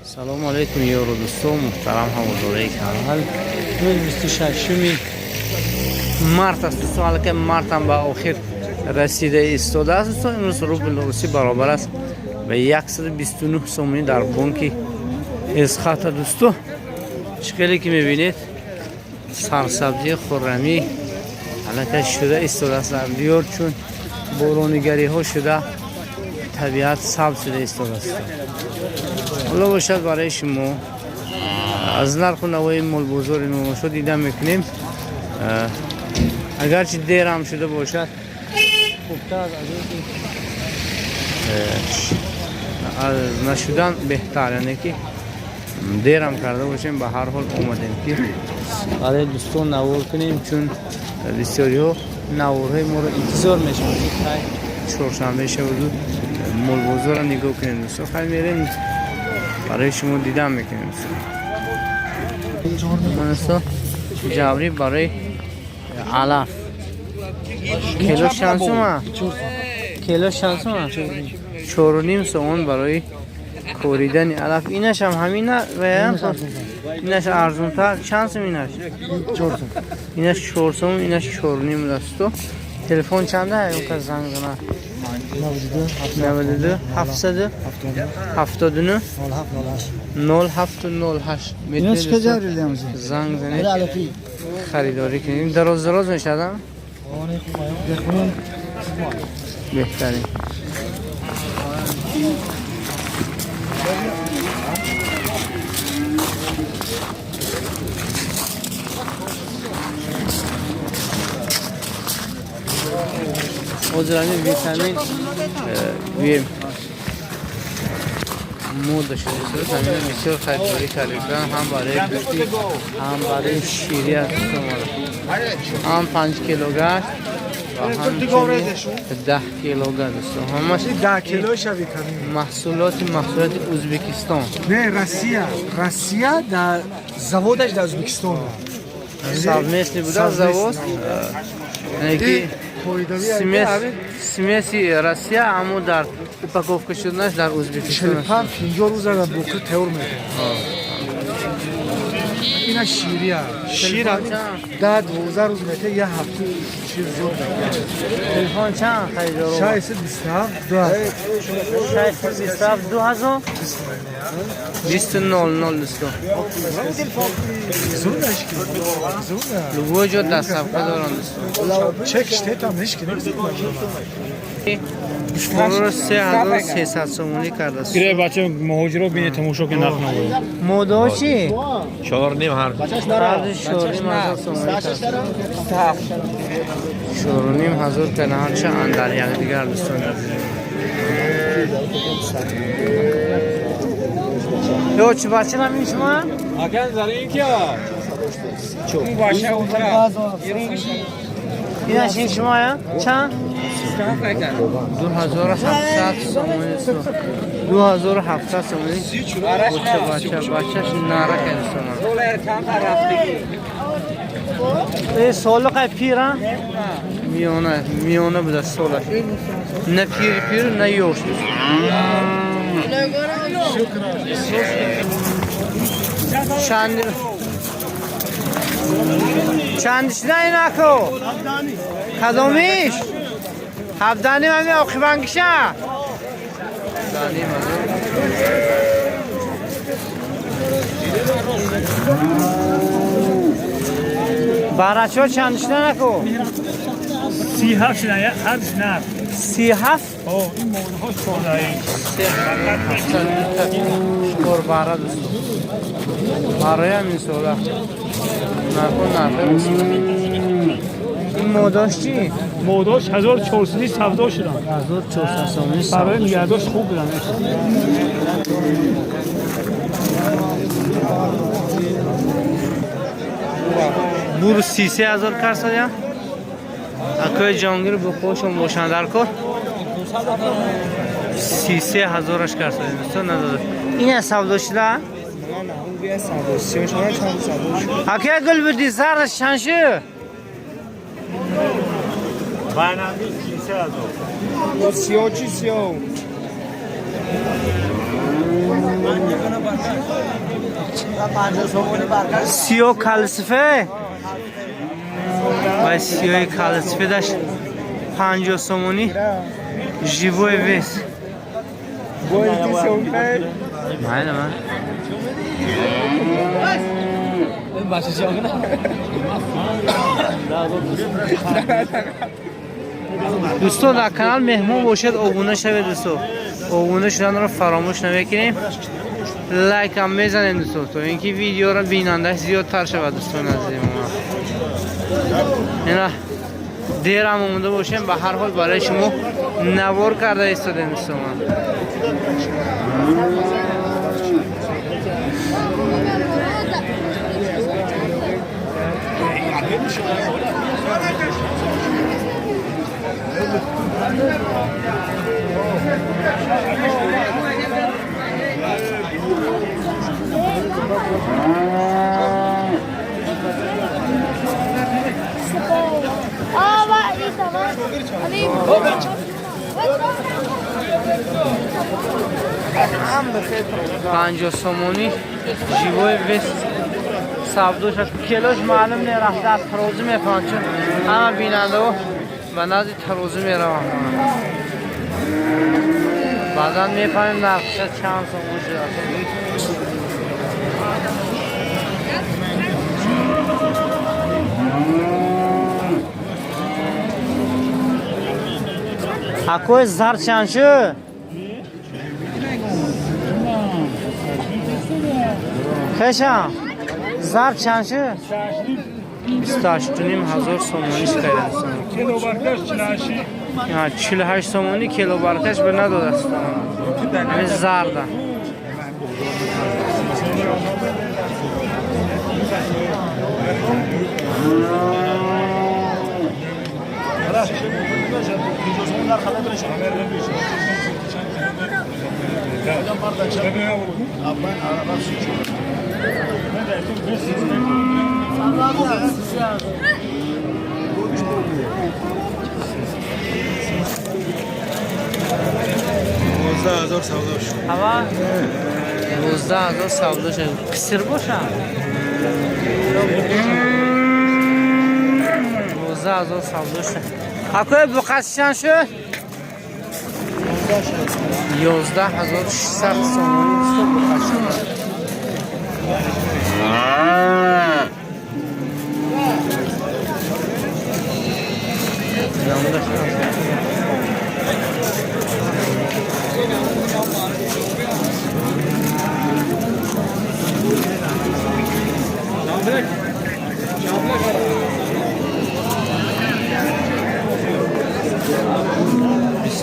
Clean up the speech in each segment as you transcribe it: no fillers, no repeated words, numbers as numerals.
سلام علیکم یارو دوستان محترم هموطنان کانال. روز 26 مارت است. سال که مارت هم به آخر رسیده ایستاده است. دوستان امروز روبل روسی برابر است به 129 سومی در بانک اسخات. دوستان شکلی که میبینید سرسبزی خرمی الان شده ایستاده است در دیار، چون بارونگری ها شده طبیعت سبز شده ایستاده است. حالا باشد برای شما از نرخ و نوای مال بازار نمایش دیده میکنیم. اگرچه دیر هم شده باشد خوبتر از اینکه نشدن بهتر، یعنی که دیر هم کرده باشیم. به هر حال اومدیم که برای دوستان نوار کنیم، چون بسیاری ها نوارهای ما رو انتظار میشن که چهارشنبه شب مال بازار رو نگاه کنیم. دوستان خیلی میریم برای شما دیدم میکنیم. دوستان جوری برای علف کیلو شانسومه، کیلو شانسومه 4.5 سومن برای کوریدن علف. اینش هم همینه و اینش ارزون تر. چند سوم اینش؟ 4 سوم. اینش 4 سوم، اینش 4.5 دست. تلفن چنده اون که زنگ زنه؟ 92 779 0708. اینش که جوری لیموزی زنگ زنید خریداری کنید. دراز میشدم بهترین. حضرانی ویتامین وی مود داشته است. همین بسیار خریداری کردن، هم برای گوشتی هم برای شیری است. هم 5 کیلوگرم و هم 10 کیلوگرم است. همش 10 کیلوش ویتامین. محصولات ازبکستان. نه روسیه در زوادش در ازبکستان. سرمسلی بوده زواد. یعنی که سمیسی روسیه اما در اپاکوفکا شدنش در ازبکستان است. 50 روز در بوکر تور میکنه. اینا شیریه. شیر 10-12 روز میکنه، یه هفته شیر زود میکنه. تلفن چند خریدارو؟ 627 2000 2000 دوستان. زودش که لوگو جو دست صفحه دارن دوستان. چک شده هم نیست که شما 3300 سومونی کرده است. گره بچه مهاجر رو بینه تماشا که نخ نبود. مودا چی؟ 4.5 هر هر 4.5 سومونی کرده است. 4.5 که نه چه اندر یک دیگر دوستان. یو چی بچه نمی شما؟ اگر در این که اون باشه اونجا اینش این شما یا؟ چند؟ 2700 سومونی است. 2700 سومونی. بچهش ناره کنستان. سالق پیرن؟ میانه بوده سالق. نه پیر نه یوش. چندش نه این اکو؟ کدومیش؟ 17 همی آقی بانکشه؟ بارچو چندش نه اکو؟ 37 شدن هر نه 37؟ اوه این مورد ها شده شکر باره دوستو برای همین سوله نکن این موداش چی؟ موداش 1400 سودا شدن. 1400 سومنی برای نگهداشت خوب بودن. بورو 33,000 کار سایا اکوی جانگیر به خوشم باشن در کار 33,000 کار سایا دوستان نداده. این سودا شده؟ نه اون بیا سودا شما چند سودا اکی گل بدی زرش چند شه؟ برنامه 33,000 سیاه چی سیاه سیاه کلسفه و سیاه کلسفه داشت 50 سومونی جیوه ویس ماینه من دوستان در کانال مهمون باشید ابونه شوید دوستان ابونه شدن رو فراموش نمیکنیم لایک هم بزنید دوستان تا اینکه ویدیو رو بیننده زیادتر شود دوستان عزیزم اینا دیر هم مونده باشیم به هر حال برای شما نوار کرده ایستادیم دوستان پنجاه سومونی جیوه وست سبدوش کیلوش معلوم نه رفته از ترازو میفهمن چون همه بیننده و به نزد ترازو میروم بعدا میفهمیم نقشه چند سومون شده اکوی زر چند شد؟ خشم زر چند شد؟ 28,500 سومونی خیلی هستم کیلو برکش 48 سومونی کیلو برکش به نداد است همین زرده هزار سودا شد. هوا 12000 سودا شد. کسر باشه 12000 سودا شد. اکوی بقاس چند شد؟ 11600 سومونی بقاس شد.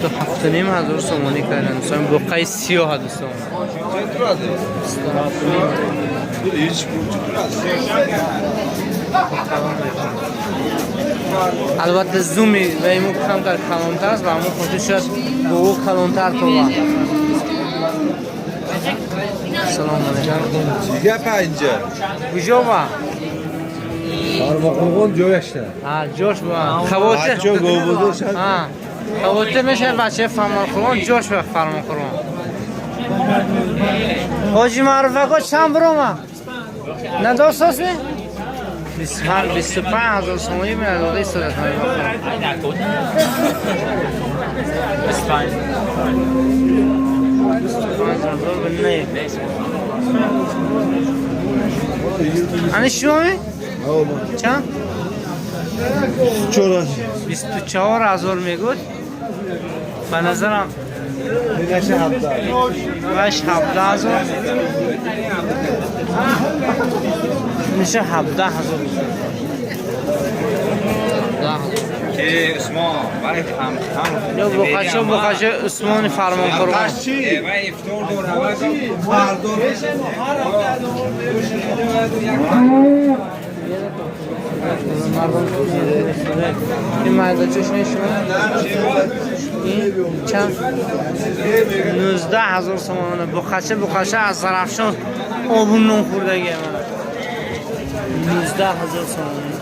تو 7,500 سومونی کردن دوستان بقای 30 دوستان البته زومی و ایمو کم در کلانتر است و همون خودش شد به او کلانتر تو با سلام علیکم دیگه پنجه کجا با خارمقرغون جویشته جوش با خواته چون گوبودو شد خواته میشه بچه فرمانخوران جوش به فرمانخوران حاجی معروفه که چند برومه نداست هست می؟ 25,000 سومونی می نداده ایستاده کنه 25,000 به نه انه شما می؟ چند؟ 24,000 میگود به نظرم باش 17,000 میشه 17,000 که اسما برای یا بخشه اسمان فرمان خورم افتار دور بردار این مایده چوش نشون این چند 19,000 سومانه بخشه از زرفشان آبون نون خوردگی من 19,000 سومانه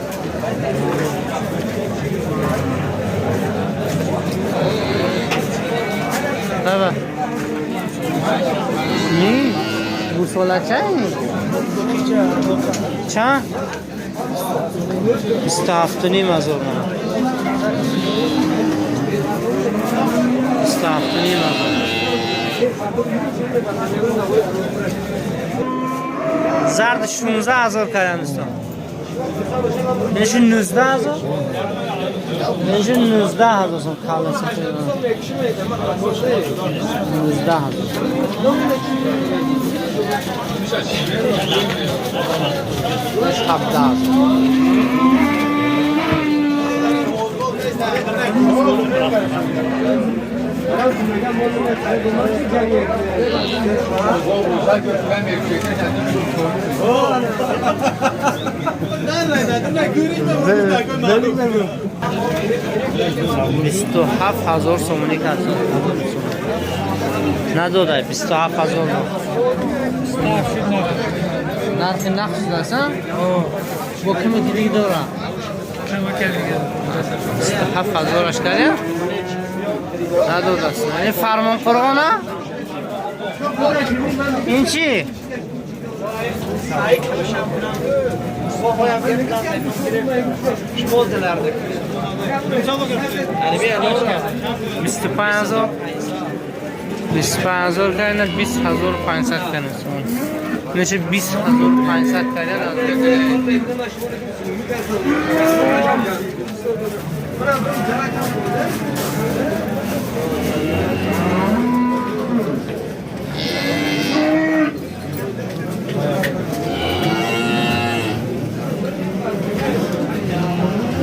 بابا گوساله چند؟ 27 نیم هزار من 27 نیم هزار زرد 16 هزار کردن دوستان نشون 19 هزار نشون 19 هزار سن کالا سفید 19 هزار مش 17 هزار بیست و هفت هزار سومونی کرد نداده 27 هزار نرخ نقص دستم با کمی دیگه دارم 27 هزارش کردیم نداده است این فرمان قرآنه این چی؟ بیست و پنج هزار 25,000 کردن 20,500 کردن نشه 20,500 کردن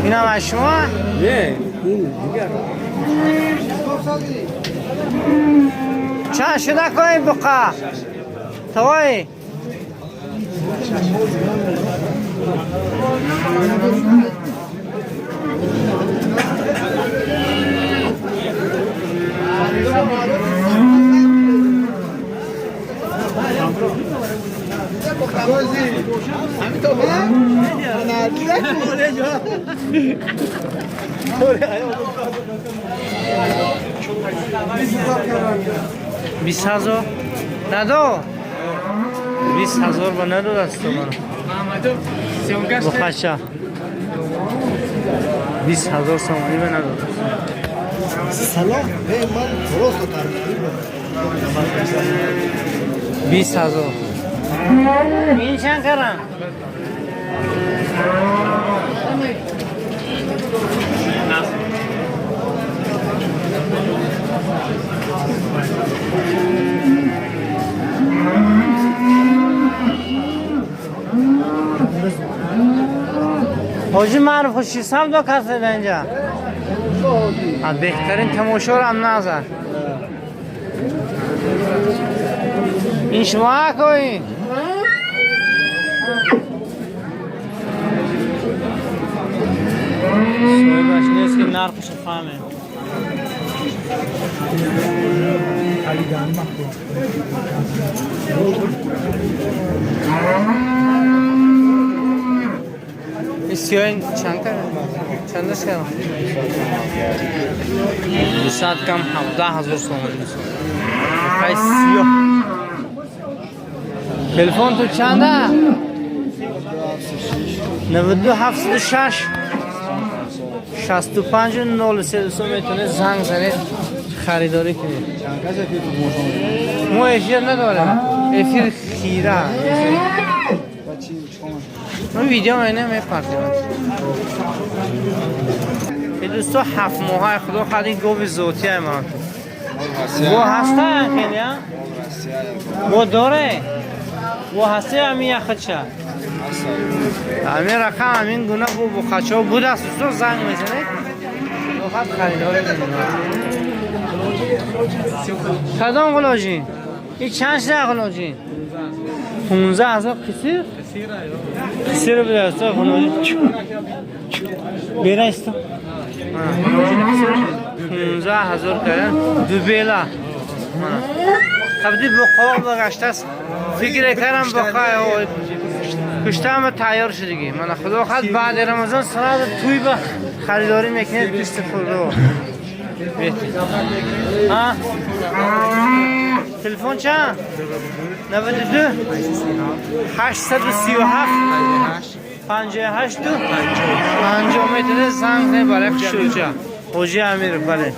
این هم از شما؟ نه این دیگر چند شده کنیم بقا توایی بیست هزار ندو 20,000 با ندو دست من بخشه 20,000 سومانی به ندو سلام من درست کردم 20,000 این چند کردن حاجی معروف خوشی سم دو کسی اینجا بهترین تماشا رو هم نظر این شما کوئی سوی باش نیست که نرخش فهمه سیاهین چند کرد؟ چندش کردم؟ 200 کم 17,000 سومانی خیلی سیاه تلفن تو چنده؟ 92 706 65 03 میتونه زنگ زنید خریداری کنید ما افیر ندارم افیر خیره من ویدیو اینه میپردیم این دوستا 7 ماه خدا خیلی گوی زوتی های من گو هسته خیلی ها؟ گو داره؟ گو هسته همین یخت شد همین رقم همین گونه گو بخچه ها بود است دوستا زنگ میزنه خط خریداری کدام غلاجین؟ این چند شده غلاجین؟ 15,000 قصیر؟ قصیر بده است غلاجین بیره است 15,000 کردن دو بیله خبتی بقا بگشته است فکر کردم بقا کشته همه تیار شدگی من خدا خواهد بعد رمضان سراد توی به خریداری میکنید 20 فرو بیتی تلفن چند؟ 92 837 58 دو 50 متر زنگ نه برای خشوجه حاجی امیر بله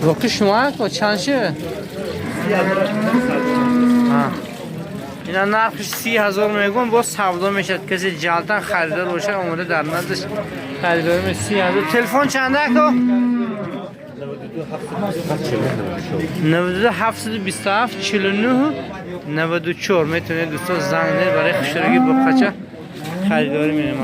روکی شما که چند شه؟ اینا نرخش 30,000 میگن باز سودا میشه کسی جلتن خریدار باشه اومده در نزدش خریدار می 30,000 تلفن چنده که؟ 92 727 49 94 میتونید دوستان زنگ نید برای خشرگی با قچه خریداری میریم